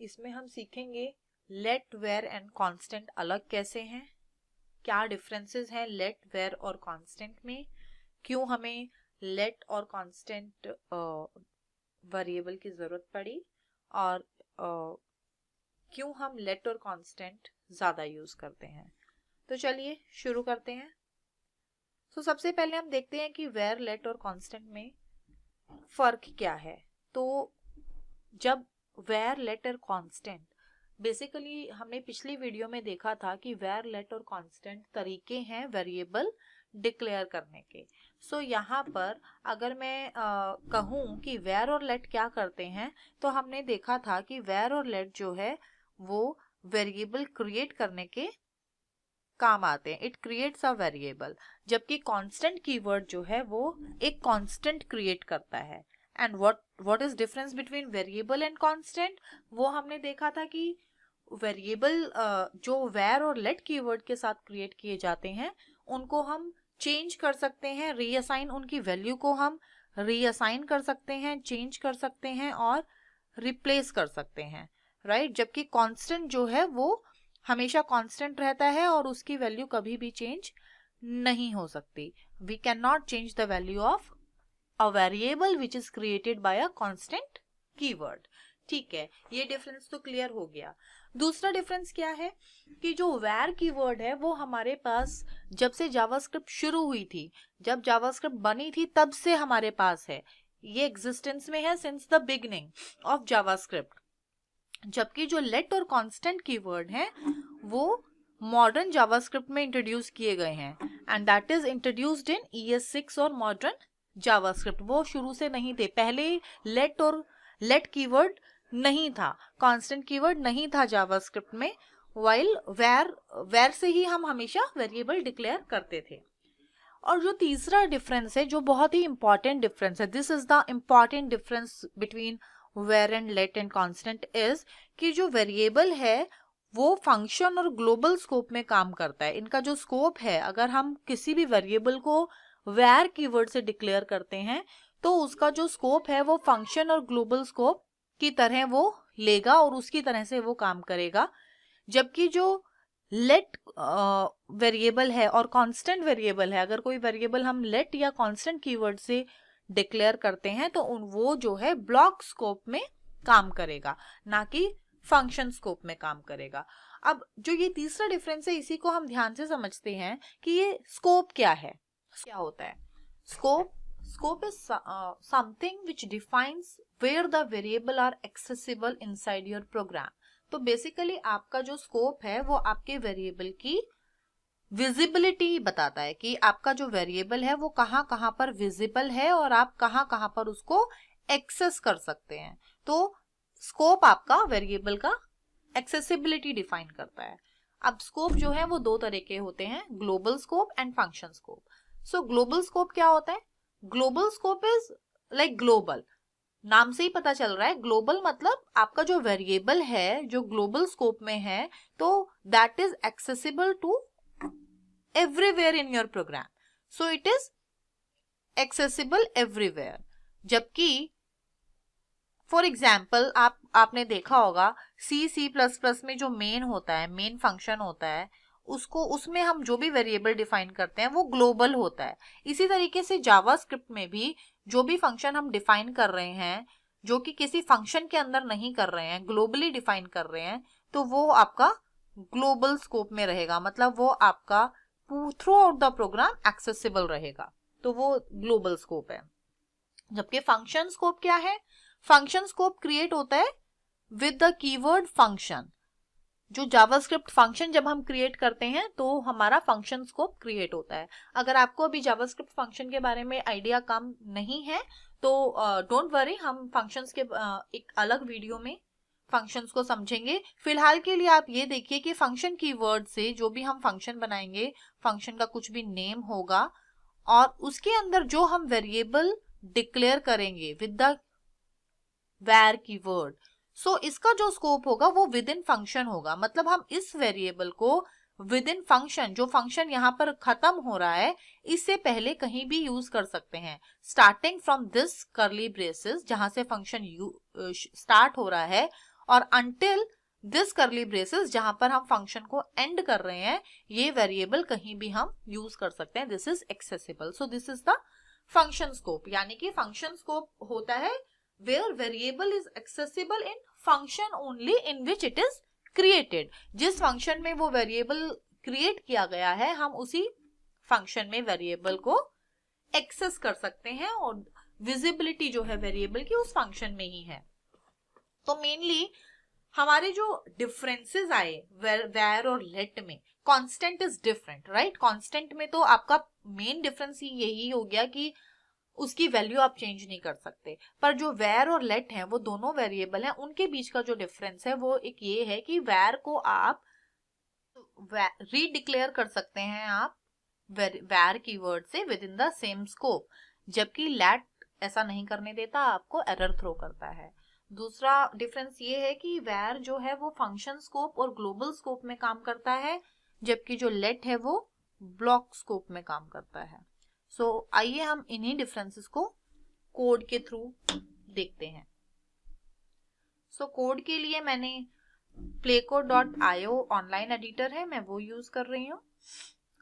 इसमें हम सीखेंगे लेट, वेर एंड कांस्टेंट अलग कैसे हैं, क्या डिफरेंसेस हैं लेट, वेर और कांस्टेंट में, क्यों हमें लेट और कांस्टेंट वेरिएबल की जरूरत पड़ी, और क्यों हम लेट और कांस्टेंट ज्यादा यूज करते हैं। तो चलिए शुरू करते हैं। तो सबसे पहले हम देखते हैं कि वेर, लेट और कांस्टेंट में फर्क क्या है। तो जब वेर, लेट और कांस्टेंट, बेसिकली हमने पिछली वीडियो में देखा था कि वेर, लेट और कांस्टेंट तरीके हैं वेरिएबल डिक्लेयर करने के। सो यहाँ पर अगर मैं कहूँ कि वेर और लेट क्या करते हैं, तो हमने देखा था कि वेर और लेट जो है वो वेरिएबल क्रिएट करने के काम आते हैं। इट क्रिएट्स अ वेरिएबल, जबकि कांस्टेंट कीवर्ड जो है वो एक कांस्टेंट क्रिएट करता है। And what is difference between variable and constant, वो हमने देखा था कि वेरिएबल जो वेर और लेट कीवर्ड के साथ क्रिएट किए जाते हैं उनको हम चेंज कर सकते हैं, रीअसाइन, उनकी वैल्यू को हम रीअसाइन कर सकते हैं, चेंज कर सकते हैं और रिप्लेस कर सकते हैं, राइट। जबकि कांस्टेंट जो है वो हमेशा कांस्टेंट रहता है और उसकी वैल्यू कभी भी चेंज नहीं हो सकती। We can not change the value of a variable which is created by a constant keyword. ठीक है, ये डिफरेंस तो क्लियर हो गया। दूसरा डिफरेंस क्या है कि जो वेर कीवर्ड है वो हमारे पास जब से जावास्क्रिप्ट शुरू हुई थी, जब जावास्क्रिप्ट बनी थी तब से हमारे पास है, ये एग्जिस्टेंस में है since the beginning of JavaScript. जबकि जो लेट और कांस्टेंट कीवर्ड हैं वो मॉडर्न जावास्क्रिप्ट में इंट्रोड्यूस किए गए हैं, and that is introduced in ES6 और मॉडर्न जावास्क्रिप्ट। वो शुरू से नहीं थे, पहले लेट कीवर्ड नहीं था, कांस्टेंट कीवर्ड नहीं था जावास्क्रिप्ट में, वाइल वेर से ही हम हमेशा वेरिएबल डिक्लेयर करते थे। और जो तीसरा डिफरेंस है, जो बहुत ही इंपॉर्टेंट डिफरेंस है, this is the important difference between var and let and constant, is कि जो वेरिएबल है वो फंक्शन और ग्लोबल स्कोप में काम करता है। इनका जो स्कोप है, अगर हम किसी भी वेरिएबल को वेर कीवर्ड से डिक्लेयर करते हैं तो उसका जो स्कोप है वो फंक्शन और ग्लोबल स्कोप की तरह वो लेगा और उसकी तरह से वो काम करेगा। जबकि जो लेट वेरिएबल है और कांस्टेंट वेरिएबल है, अगर कोई वेरिएबल हम लेट या कांस्टेंट कीवर्ड से डिक्लेयर करते हैं तो वो जो है ब्लॉक स्कोप में काम करेगा, ना कि फंक्शन स्कोप में काम करेगा। अब जो ये तीसरा डिफरेंस है इसी को हम ध्यान से समझते हैं कि ये स्कोप क्या है, क्या होता है। Scope is something which defines where the variable are accessible inside your program. तो बेसिकली आपका जो स्कोप है वो आपके वेरिएबल की विजिबिलिटी बताता है कि आपका जो वेरिएबल है वो कहाँ कहाँ पर विजिबल है और आप कहाँ कहाँ पर उसको एक्सेस कर सकते हैं। तो स्कोप आपका वेरिएबल का एक्सेसिबिलिटी डिफाइन करता है। अब स्कोप जो है वो दो तरह के होते हैं, global scope and function scope. So global scope क्या होता है? Global scope is like global, नाम से ही पता चल रहा है, ग्लोबल मतलब आपका जो वेरिएबल है जो ग्लोबल स्कोप में है तो that is accessible to everywhere in your program, so it is accessible everywhere. जबकि फॉर एग्जाम्पल आपने देखा होगा C++ में जो मेन होता है, मेन फंक्शन होता है, उसमें हम जो भी वेरिएबल डिफाइन करते हैं वो ग्लोबल होता है। इसी तरीके से जावास्क्रिप्ट में भी जो भी फंक्शन हम डिफाइन कर रहे हैं जो कि किसी फंक्शन के अंदर नहीं कर रहे हैं, ग्लोबली डिफाइन कर रहे हैं, तो वो आपका ग्लोबल स्कोप में रहेगा, मतलब वो आपका throughout the program accessible रहेगा, तो वो ग्लोबल स्कोप है। जबकि फंक्शन स्कोप क्या है? फंक्शन स्कोप क्रिएट होता है विद द कीवर्ड फंक्शन। जो जावास्क्रिप्ट फंक्शन जब हम क्रिएट करते हैं तो हमारा फंक्शन स्कोप क्रिएट होता है। अगर आपको अभी जावास्क्रिप्ट फंक्शन के बारे में आइडिया कम नहीं है तो डोंट वरी, हम फंक्शंस के एक अलग वीडियो में फंक्शंस को समझेंगे। फिलहाल के लिए आप ये देखिए कि फंक्शन कीवर्ड से जो भी हम फंक्शन बनाएंगे, फंक्शन का कुछ भी नेम होगा और उसके अंदर जो हम वेरिएबल डिक्लेयर करेंगे विद द वेर कीवर्ड, सो इसका जो स्कोप होगा वो विद इन फंक्शन होगा। मतलब हम इस वेरिएबल को विद इन फंक्शन, जो फंक्शन यहाँ पर खत्म हो रहा है, इससे पहले कहीं भी यूज कर सकते हैं। Starting from this curly braces, जहां से फंक्शन स्टार्ट हो रहा है और until दिस करली ब्रेसेस जहां पर हम फंक्शन को एंड कर रहे हैं, ये वेरिएबल कहीं भी हम यूज कर सकते हैं, this is accessible. So this is the function scope, यानी कि फंक्शन स्कोप होता है where variable is accessible in function only in which it is created. जिस फंक्शन में वो वेरिएबल क्रिएट किया गया है, हम उसी फंक्शन में वेरिएबल को एक्सेस कर सकते हैं और विजिबिलिटी जो है वेरिएबल की उस फंक्शन में ही है। तो मेनली हमारे जो डिफरेंसेस आए वेर और लेट में, constant is different, right. Constant में तो आपका मेन डिफरेंस ही यही हो गया कि उसकी वैल्यू आप चेंज नहीं कर सकते, पर जो वेर और लेट है वो दोनों वेरिएबल हैं, उनके बीच का जो डिफरेंस है वो एक ये है कि वेर को आप रीडिक्लेयर कर सकते हैं आप वेर कीवर्ड से with in the same scope, जबकि लेट ऐसा नहीं करने देता, आपको एरर थ्रो करता है। दूसरा डिफरेंस ये है कि वेर जो है वो फंक्शन स्कोप और ग्लोबल स्कोप में काम करता है, जबकि जो लेट है वो ब्लॉक स्कोप में काम करता है। सो आइए हम इन्हीं डिफरेंसेस को कोड के थ्रू देखते हैं। सो कोड के लिए मैंने playcode.io ऑनलाइन एडिटर है, मैं वो यूज कर रही हूँ।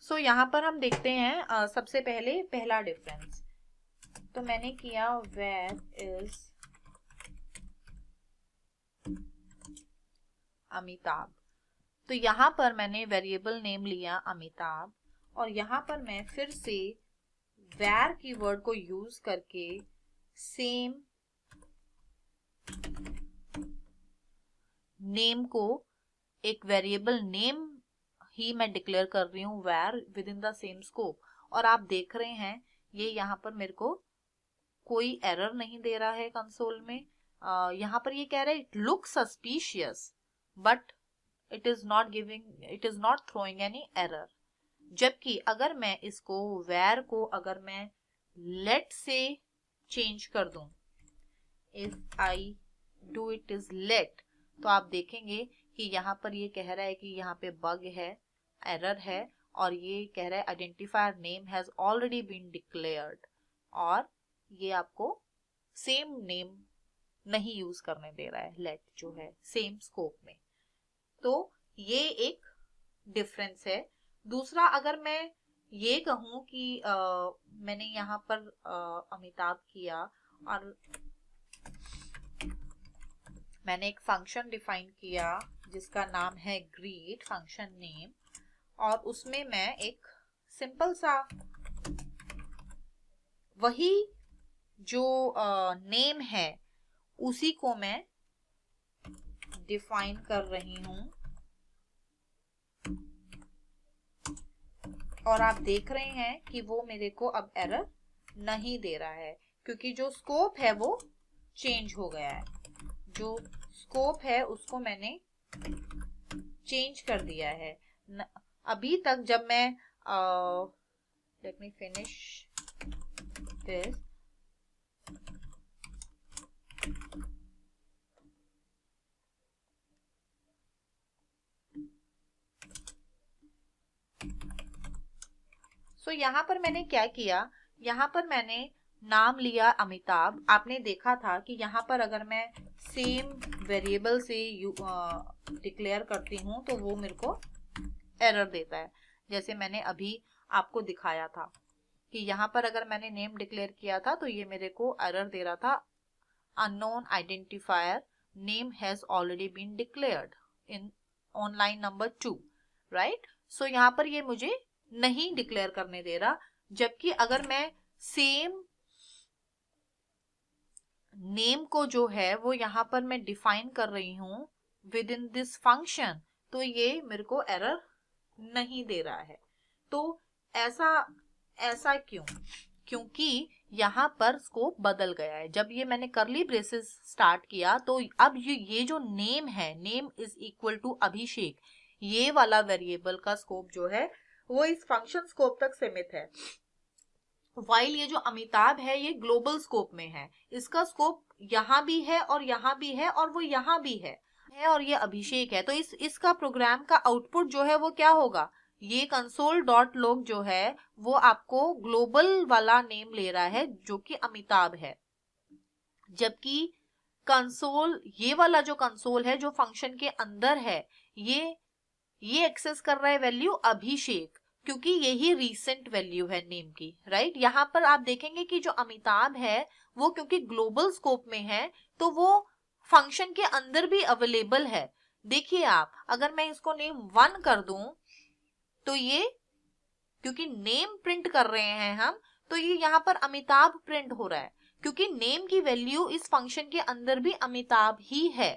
सो यहाँ पर हम देखते हैं सबसे पहले पहला डिफरेंस, तो मैंने किया वेर इज अमिताभ। तो यहाँ पर मैंने वेरिएबल नेम लिया अमिताभ, और यहाँ पर मैं फिर से वेर कीवर्ड को यूज करके सेम नेम को एक वेरिएबल नेम ही मैं डिक्लेयर कर रही हूँ var within the same scope. और आप देख रहे हैं ये यहाँ पर मेरे को कोई एरर नहीं दे रहा है कंसोल में। यहाँ पर ये कह रहा है it look suspicious but it is not throwing any error. जबकि अगर मैं इसको वेर को अगर मैं लेट से चेंज कर दूं, if I do it is late, तो आप देखेंगे कि यहाँ पर ये कह रहा है कि यहाँ पे बग है, एरर है, और ये कह रहा है identifier name has already been declared, और ये आपको सेम नेम नहीं यूज करने दे रहा है लेट जो है सेम स्कोप में। तो ये एक डिफरेंस है। दूसरा, अगर मैं ये कहूं कि मैंने यहाँ पर अमिताभ किया और मैंने एक फंक्शन डिफाइन किया जिसका नाम है ग्रीट फंक्शन नेम, और उसमें मैं एक सिंपल सा वही जो नेम है उसी को मैं डिफाइन कर रही हूं, और आप देख रहे हैं कि वो मेरे को अब एरर नहीं दे रहा है, क्योंकि जो स्कोप है वो चेंज हो गया है। जो स्कोप है उसको मैंने चेंज कर दिया है। अभी तक जब मैं लेट मी फिनिश दिस, सो यहाँ पर मैंने क्या किया, यहाँ पर मैंने नाम लिया अमिताभ। आपने देखा था कि यहाँ पर अगर मैं सेम वेरिएबल से डिक्लेयर करती हूँ तो वो मेरे को एरर देता है, जैसे मैंने अभी आपको दिखाया था कि यहाँ पर अगर मैंने नेम डिक्लेयर किया था तो ये मेरे को एरर दे रहा था, unknown identifier name has already been declared in on line number 2, right. So यहाँ पर ये मुझे नहीं डिक्लेयर करने दे रहा, जबकि अगर मैं सेम नेम को जो है वो यहाँ पर मैं डिफाइन कर रही हूँ विद इन दिस फंक्शन, तो ये मेरे को एरर नहीं दे रहा है। तो ऐसा क्यों? क्योंकि यहाँ पर स्कोप बदल गया है। जब ये मैंने करली ब्रेसेस स्टार्ट किया तो अब ये जो नेम है, नेम इज इक्वल टू अभिषेक, ये वाला वेरिएबल का स्कोप जो है वो इस फंक्शन स्कोप तक सीमित है, वाइल ये जो अमिताभ है ये ग्लोबल स्कोप में है। इसका स्कोप यहाँ भी है और यहाँ भी है और वो यहाँ भी है और ये अभिषेक है। तो इसका प्रोग्राम का आउटपुट जो है वो क्या होगा, ये कंसोल डॉट लॉग जो है वो आपको ग्लोबल वाला नेम ले रहा है जो कि अमिताभ है, जबकि कंसोल, ये वाला जो कंसोल है जो फंक्शन के अंदर है, ये एक्सेस कर रहा है वैल्यू अभिषेक, क्योंकि यही रीसेंट वैल्यू है नेम की, राइट। यहाँ पर आप देखेंगे कि जो अमिताभ है वो क्योंकि ग्लोबल स्कोप में है तो वो फंक्शन के अंदर भी अवेलेबल है। देखिए आप, अगर मैं इसको नेम 1 कर दूं तो ये, क्योंकि नेम प्रिंट कर रहे हैं हम, तो ये यहाँ पर अमिताभ प्रिंट हो रहा है, क्योंकि नेम की वैल्यू इस फंक्शन के अंदर भी अमिताभ ही है,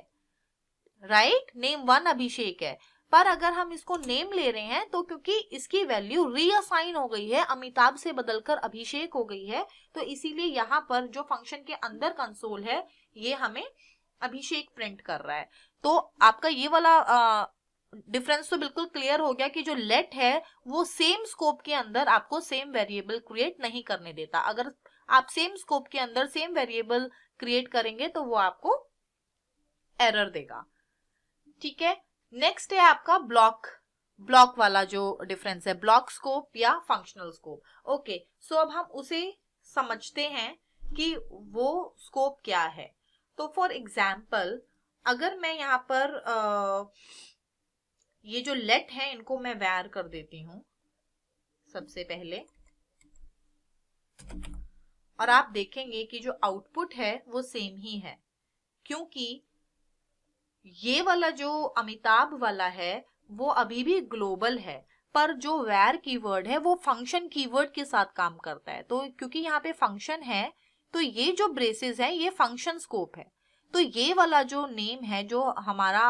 राइट। नेम 1 अभिषेक है, पर अगर हम इसको नेम ले रहे हैं तो क्योंकि इसकी वैल्यू रीअसाइन हो गई है, अमिताभ से बदलकर अभिषेक हो गई है, तो इसीलिए यहाँ पर जो फंक्शन के अंदर कंसोल है ये हमें अभिषेक प्रिंट कर रहा है। तो आपका ये वाला डिफरेंस तो बिल्कुल क्लियर हो गया कि जो लेट है वो सेम स्कोप के अंदर आपको सेम वेरिएबल क्रिएट नहीं करने देता। अगर आप सेम स्कोप के अंदर सेम वेरिएबल क्रिएट करेंगे तो वो आपको एरर देगा, ठीक है। नेक्स्ट है आपका ब्लॉक वाला जो डिफरेंस है, ब्लॉक स्कोप या फंक्शनल स्कोप। ओके, सो अब हम उसे समझते हैं कि वो स्कोप क्या है। तो फॉर एग्जाम्पल, अगर मैं यहाँ पर ये जो लेट है इनको मैं वैर कर देती हूं सबसे पहले, और आप देखेंगे कि जो आउटपुट है वो सेम ही है, क्योंकि ये वाला जो अमिताभ वाला है वो अभी भी ग्लोबल है, पर जो where कीवर्ड है वो फंक्शन कीवर्ड के साथ काम करता है। तो क्योंकि यहाँ पे फंक्शन है तो ये जो ब्रेसेस है ये फंक्शन स्कोप है, तो ये वाला जो नेम है जो हमारा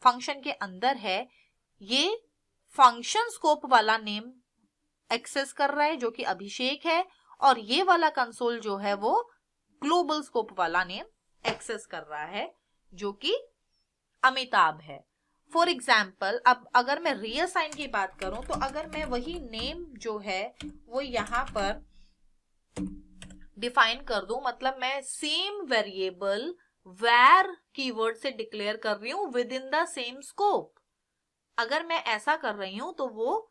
फंक्शन के अंदर है ये फंक्शन स्कोप वाला नेम एक्सेस कर रहा है जो कि अभिषेक है, और ये वाला कंसोल जो है वो ग्लोबल स्कोप वाला नेम एक्सेस कर रहा है जो कि अमिताभ है। फॉर एग्जाम्पल, अब अगर मैं रीअसाइन की बात करूं तो अगर मैं वही नेम जो है वो यहाँ पर डिफाइन कर दूं, मतलब मैं सेम वेरिएबल where कीवर्ड से डिक्लेयर कर रही हूं with in the same scope, अगर मैं ऐसा कर रही हूं तो वो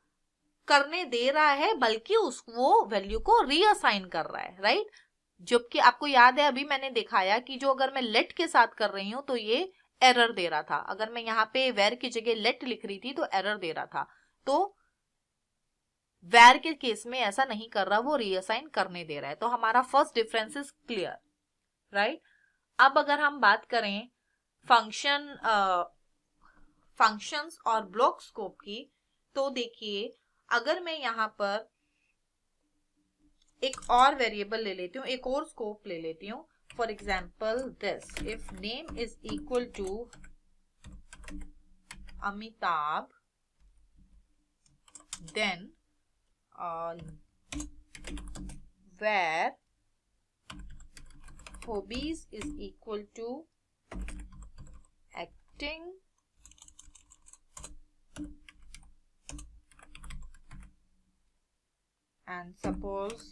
करने दे रहा है, बल्कि वो वैल्यू को रीअसाइन कर रहा है, राइट। जबकि आपको याद है अभी मैंने दिखाया कि जो अगर मैं लेट के साथ कर रही हूं तो ये एरर दे रहा था, अगर मैं यहाँ पे वेर की जगह लेट लिख रही थी तो एरर दे रहा था। तो वेर के केस में ऐसा नहीं कर रहा, वो रीअसाइन करने दे रहा है। तो हमारा first difference is clear, right. अब अगर हम बात करें फंक्शंस और ब्लॉक स्कोप की, तो देखिए अगर मैं यहाँ पर एक और वेरिएबल ले लेती हूँ, एक और स्कोप ले लेती हूँ, for example this, if name is equal to Amitabh then where hobbies is equal to acting and suppose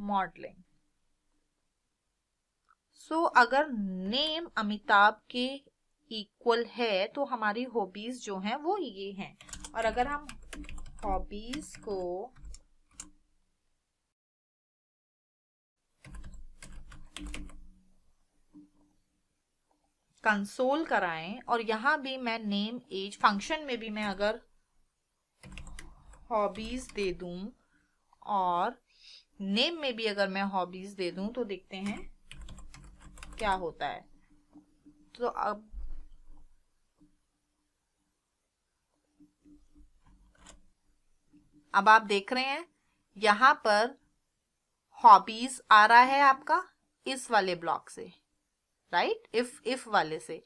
modelling. So अगर नेम अमिताभ के इक्वल है तो हमारी हॉबीज जो हैं वो ये हैं, और अगर हम हॉबीज को कंसोल कराएं और यहां भी मैं नेम एज, फंक्शन में भी मैं अगर हॉबीज दे दूं और नेम में भी अगर मैं हॉबीज दे दूं तो देखते हैं क्या होता है। तो अब आप देख रहे हैं यहां पर हॉबीज आ रहा है आपका इस वाले ब्लॉक से, राइट। इफ वाले से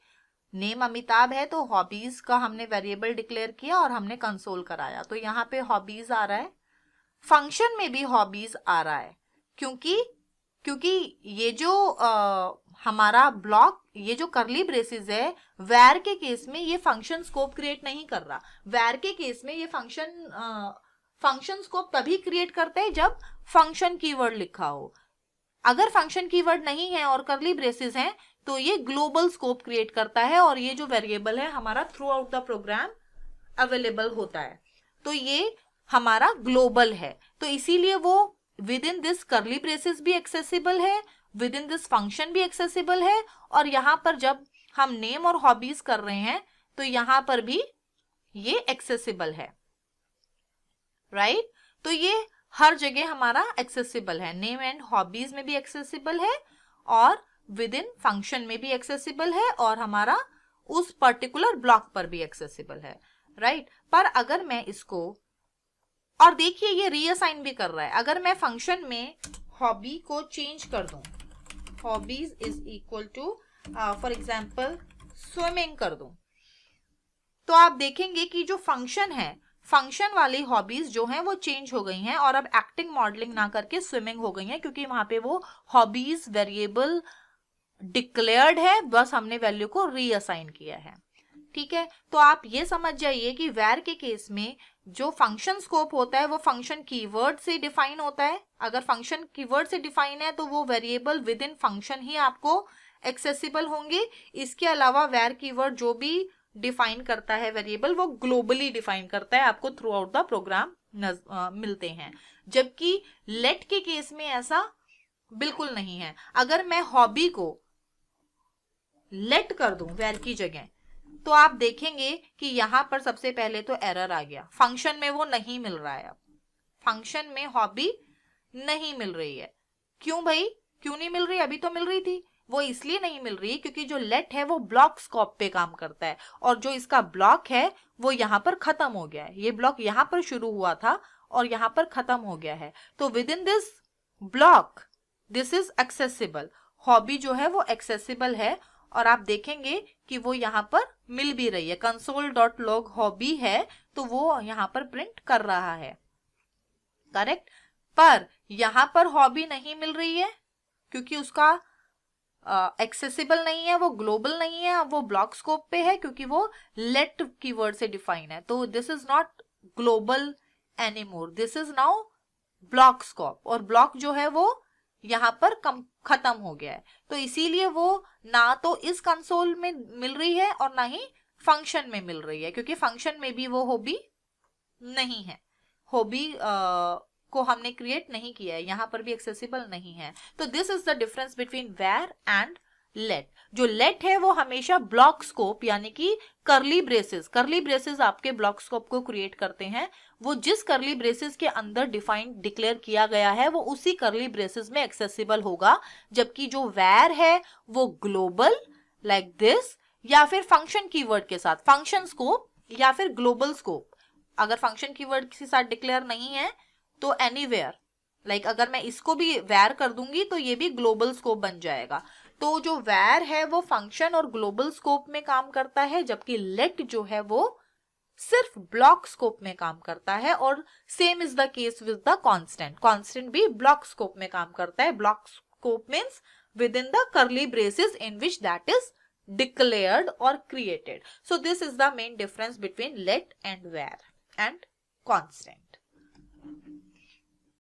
नेम अमिताभ है तो हॉबीज का हमने वेरिएबल डिक्लेयर किया और हमने कंसोल कराया, तो यहाँ पे हॉबीज आ रहा है। फंक्शन में भी हॉबीज आ रहा है, क्योंकि ये जो हमारा ब्लॉक, ये जो करली ब्रेसेस है, वैर के केस में ये फंक्शन स्कोप क्रिएट नहीं कर रहा। वैर के केस में ये फंक्शन स्कोप तभी क्रिएट करता है जब फंक्शन कीवर्ड लिखा हो। अगर फंक्शन कीवर्ड नहीं है और करली ब्रेसेस हैं तो ये ग्लोबल स्कोप क्रिएट करता है, और ये जो वेरिएबल है हमारा throughout the program available होता है, तो ये हमारा ग्लोबल है, तो इसीलिए वो विद इन दिस करली ब्रेसेस भी एक्सेसिबल है विद इन दिस फंक्शन भी एक्सेसिबल है, और यहाँ पर जब हम नेम और हॉबीज कर रहे हैं तो यहाँ पर भी ये एक्सेसिबल है, राइट? तो ये हर जगह हमारा एक्सेसिबल है, नेम एंड हॉबीज में भी एक्सेसिबल है और विद इन फंक्शन में भी एक्सेसिबल है और हमारा उस पर्टिकुलर ब्लॉक पर भी एक्सेसिबल है, राइट? पर अगर मैं इसको, और देखिए ये रीअसाइन भी कर रहा है, अगर मैं फंक्शन में हॉबी को चेंज कर दूं, hobbies is equal to for example swimming कर दूं, तो आप देखेंगे कि जो फंक्शन है, फंक्शन वाली हॉबीज जो हैं वो चेंज हो गई हैं और अब एक्टिंग मॉडलिंग ना करके स्विमिंग हो गई हैं, क्योंकि वहां पे वो हॉबीज वेरिएबल डिक्लेयर्ड है, बस हमने वैल्यू को रीअसाइन किया है, ठीक है? तो आप ये समझ जाइए कि वेर के केस में जो फंक्शन स्कोप होता है वो फंक्शन कीवर्ड से डिफाइन होता है। अगर फंक्शन कीवर्ड से डिफाइन है तो वो वेरिएबल विद इन फंक्शन ही आपको एक्सेसिबल होंगे। इसके अलावा वेर कीवर्ड जो भी डिफाइन करता है वेरिएबल, वो ग्लोबली डिफाइन करता है, आपको थ्रू आउट द प्रोग्राम मिलते हैं, जबकि लेट के केस में ऐसा बिल्कुल नहीं है। अगर मैं हॉबी को लेट कर दूं वेर की जगह, तो आप देखेंगे कि यहां पर सबसे पहले तो एरर आ गया, फंक्शन में वो नहीं मिल रहा है। अब फंक्शन में हॉबी नहीं मिल रही है। क्यों भाई, क्यों नहीं मिल रही? अभी तो मिल रही थी। वो इसलिए नहीं मिल रही क्योंकि जो लेट है वो ब्लॉक स्कोप पे काम करता है, और जो इसका ब्लॉक है वो यहाँ पर खत्म हो गया है। ये ब्लॉक यहाँ पर शुरू हुआ था और यहाँ पर खत्म हो गया है, तो with in this block this is accessible. Hobby जो है वो एक्सेसिबल है और आप देखेंगे कि वो यहाँ पर मिल भी रही है, console.log हॉबी है तो वो यहाँ पर प्रिंट कर रहा है, करेक्ट? पर यहाँ पर हॉबी नहीं मिल रही है क्योंकि उसका एक्सेसिबल नहीं है, वो ग्लोबल नहीं है, वो ब्लॉक स्कोप पे है क्योंकि वो लेट कीवर्ड से डिफाइन है। तो this is not global anymore, this is now block scope, और ब्लॉक जो है वो यहाँ पर खत्म हो गया है। तो इसीलिए वो ना तो इस कंसोल में मिल रही है और ना ही फंक्शन में मिल रही है, क्योंकि फंक्शन में भी वो हॉबी नहीं है, हॉबी को हमने क्रिएट नहीं किया है, यहाँ पर भी एक्सेसिबल नहीं है। तो this is the difference between var and let. जो लेट है वो हमेशा ब्लॉक स्कोप यानी कि करली ब्रेसेस आपके ब्लॉक स्कोप को क्रिएट करते हैं। वो जिस करली ब्रेसेस के अंदर डिक्लेयर किया गया है वो उसी करली ब्रेसेस में एक्सेसिबल होगा, जबकि जो वेर है वो ग्लोबल लाइक दिस, या फिर फंक्शन कीवर्ड के साथ फंक्शन स्कोप या फिर ग्लोबल स्कोप। अगर फंक्शन कीवर्ड के साथ डिक्लेयर नहीं है तो एनीवेयर, लाइक अगर मैं इसको भी वेर कर दूंगी तो ये भी ग्लोबल स्कोप बन जाएगा। तो जो वेर है वो फंक्शन और ग्लोबल स्कोप में काम करता है, जबकि लेट जो है वो सिर्फ ब्लॉक स्कोप में काम करता है। और same is the case with the constant भी ब्लॉक स्कोप में काम करता है। Block scope means with in the करली braces in which that is declared or created. So this is the main difference between let and where and constant.